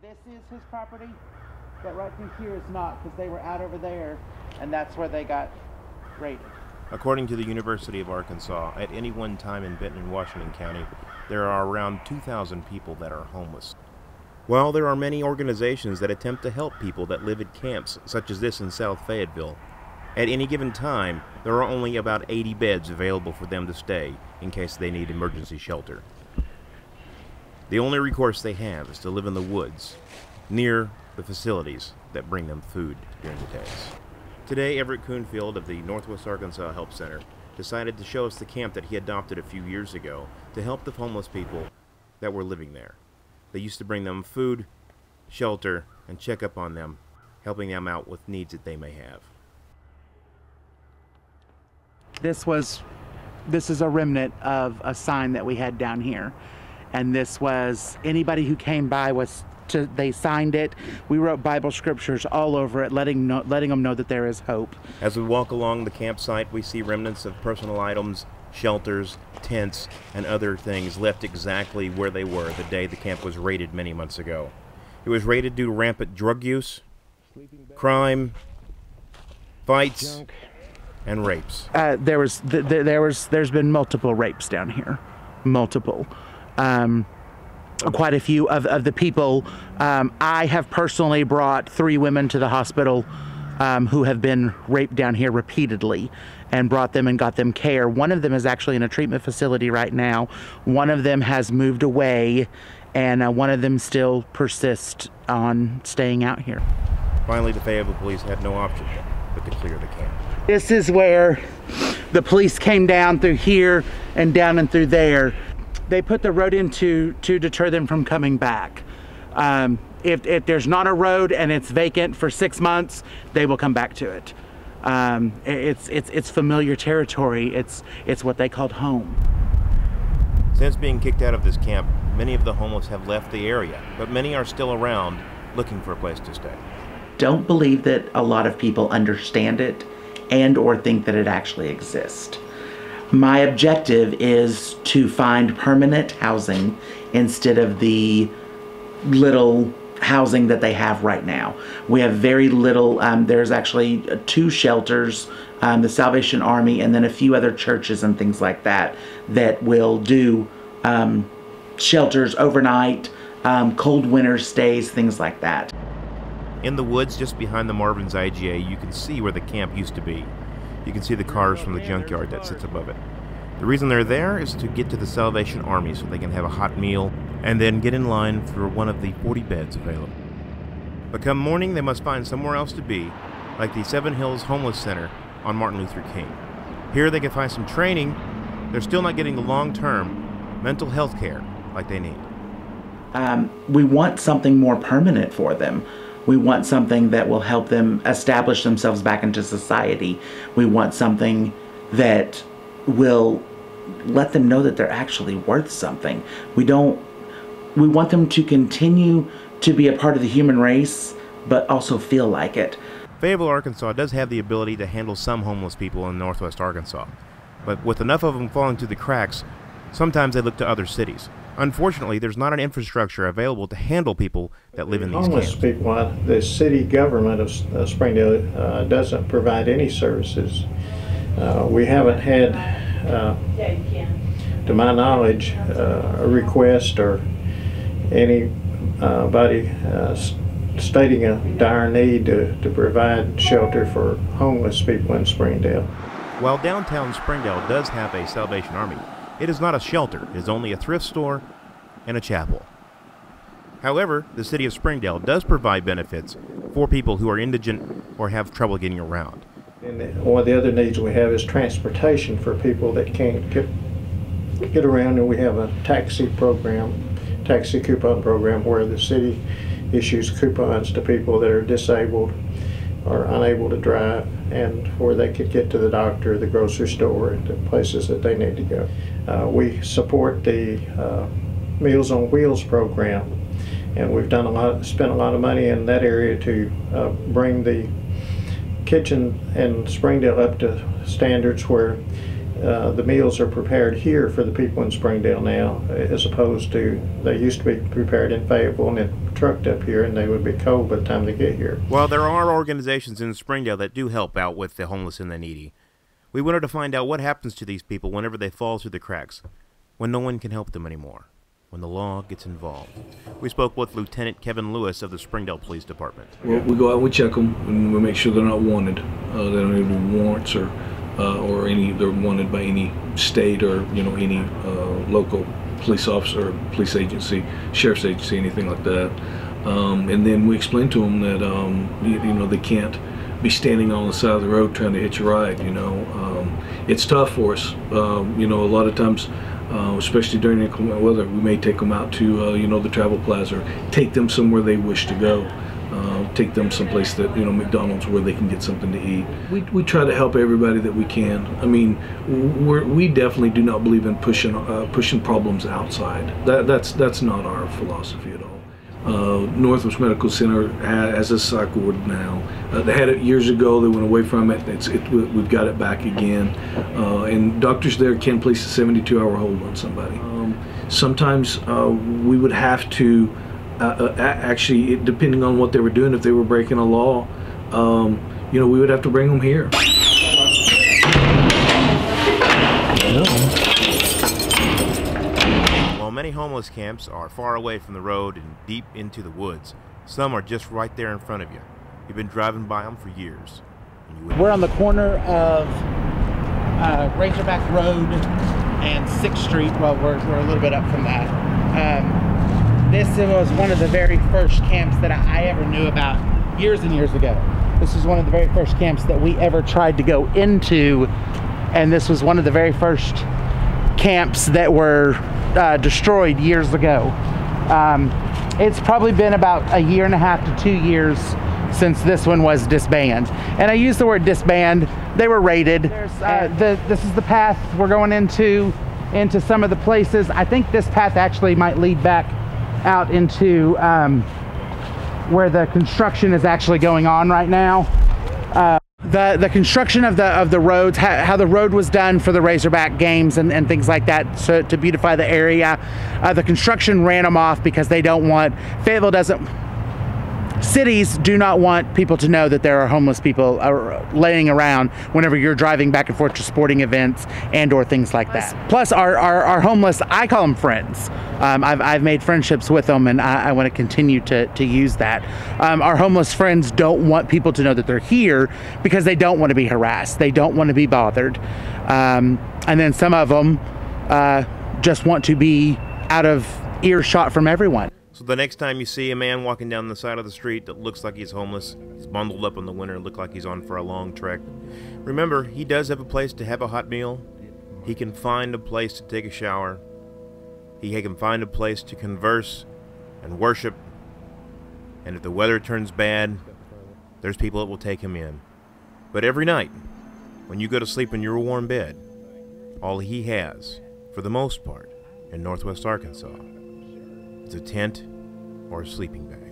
This is his property, but right through here is not, because they were out over there, and that's where they got raided. According to the University of Arkansas, at any one time in Benton and Washington County, there are around 2,000 people that are homeless. While there are many organizations that attempt to help people that live at camps, such as this in South Fayetteville, at any given time, there are only about 80 beds available for them to stay in case they need emergency shelter. The only recourse they have is to live in the woods, near the facilities that bring them food during the days. Today, Everett Coonfield of the NWA Hope Center decided to show us the camp that he adopted a few years ago to help the homeless people that were living there. They used to bring them food, shelter, and check up on them, helping them out with needs that they may have. This is a remnant of a sign that we had down here. And this was, anybody who came by they signed it. We wrote Bible scriptures all over it, letting them know that there is hope. As we walk along the campsite, we see remnants of personal items, shelters, tents, and other things left exactly where they were the day the camp was raided many months ago. It was raided due to rampant drug use, crime, fights, and rapes. There's been multiple rapes down here, multiple. Quite a few of the people. I have personally brought 3 women to the hospital who have been raped down here repeatedly, and brought them and got them care. One of them is actually in a treatment facility right now. One of them has moved away, and one of them still persists on staying out here. Finally, the Fayetteville police had no option but to clear the camp. This is where the police came down through here and down and through there. They put the road in to deter them from coming back. If there's not a road and it's vacant for 6 months, they will come back to it. It's familiar territory. It's what they called home. Since being kicked out of this camp, many of the homeless have left the area, but many are still around looking for a place to stay. Don't believe that a lot of people understand it and or think that it actually exists. My objective is to find permanent housing instead of the little housing that they have right now. We have very little. There's actually 2 shelters, the Salvation Army, and then a few other churches and things like that that will do shelters overnight, cold winter stays, things like that. In the woods just behind the Marvin's IGA, you can see where the camp used to be. You can see the cars from the junkyard that sits above it. The reason they're there is to get to the Salvation Army so they can have a hot meal and then get in line for one of the 40 beds available. But come morning, they must find somewhere else to be, like the Seven Hills Homeless Center on Martin Luther King. Here they can find some training. They're still not getting the long-term mental health care like they need. We want something more permanent for them. We want something that will help them establish themselves back into society. We want something that will let them know that they're actually worth something. We want them to continue to be a part of the human race, but also feel like it. Fayetteville, Arkansas does have the ability to handle some homeless people in northwest Arkansas. But with enough of them falling through the cracks, sometimes they look to other cities. Unfortunately, there's not an infrastructure available to handle people that live in these camps. Homeless people, the city government of Springdale doesn't provide any services. We haven't had, to my knowledge, a request or anybody stating a dire need to provide shelter for homeless people in Springdale. While downtown Springdale does have a Salvation Army, it is not a shelter. It is only a thrift store and a chapel. However, the city of Springdale does provide benefits for people who are indigent or have trouble getting around. And one of the other needs we have is transportation for people that can't get around, and we have a taxi coupon program where the city issues coupons to people that are disabled or unable to drive, and where they could get to the doctor, the grocery store, and the places that they need to go. We support the Meals on Wheels program, and we've spent a lot of money in that area to bring the kitchen in Springdale up to standards where the meals are prepared here for the people in Springdale now, as opposed to they used to be prepared in Fayetteville and then trucked up here, and they would be cold by the time they get here. Well, there are organizations in Springdale that do help out with the homeless and the needy. We wanted to find out what happens to these people whenever they fall through the cracks, when no one can help them anymore, when the law gets involved. We spoke with Lieutenant Kevin Lewis of the Springdale Police Department. Well, we go out, we check them, and we make sure they're not wanted. They don't have any warrants or they're wanted by any state or any local police officer, or police agency, sheriff's agency, anything like that. And then we explain to them that they can't be standing on the side of the road trying to hitch a ride. It's tough for us. A lot of times, especially during inclement weather, we may take them out to the travel plaza, or take them somewhere they wish to go. Take them someplace that McDonald's, where they can get something to eat. We try to help everybody that we can. I mean, we definitely do not believe in pushing problems outside. That's not our philosophy at all. Northwest Medical Center has a psych ward now. They had it years ago. They went away from it. We've got it back again. And doctors there can place a 72-hour hold on somebody. Sometimes we would have to actually, depending on what they were doing, if they were breaking a law, we would have to bring them here. While many homeless camps are far away from the road and deep into the woods, some are just right there in front of you. You've been driving by them for years. We're on the corner of Razorback Road and 6th Street. Well, we're a little bit up from that. This was one of the very first camps that I ever knew about years and years ago. This was one of the very first camps that we ever tried to go into, and this was one of the very first camps that were destroyed years ago. It's probably been about 1.5 to 2 years since this one was disbanded. And I use the word disband. They were raided. This is the path we're going into some of the places. I think this path actually might lead back out into where the construction is actually going on right now. The construction of the roads, how the road was done for the Razorback games and things like that, so to beautify the area. The construction ran them off because they don't want, Fayetteville doesn't, cities do not want people to know that there are homeless people laying around whenever you're driving back and forth to sporting events and or things like that. Plus our homeless, I call them friends. I've made friendships with them, and I want to continue to use that. Our homeless friends don't want people to know that they're here because they don't want to be harassed. They don't want to be bothered. And then some of them just want to be out of earshot from everyone. So the next time you see a man walking down the side of the street that looks like he's homeless, he's bundled up in the winter and look like he's on for a long trek, remember, he does have a place to have a hot meal. He can find a place to take a shower. He can find a place to converse and worship. And if the weather turns bad, there's people that will take him in. But every night, when you go to sleep in your warm bed, all he has, for the most part, in Northwest Arkansas, is a tent or a sleeping bag.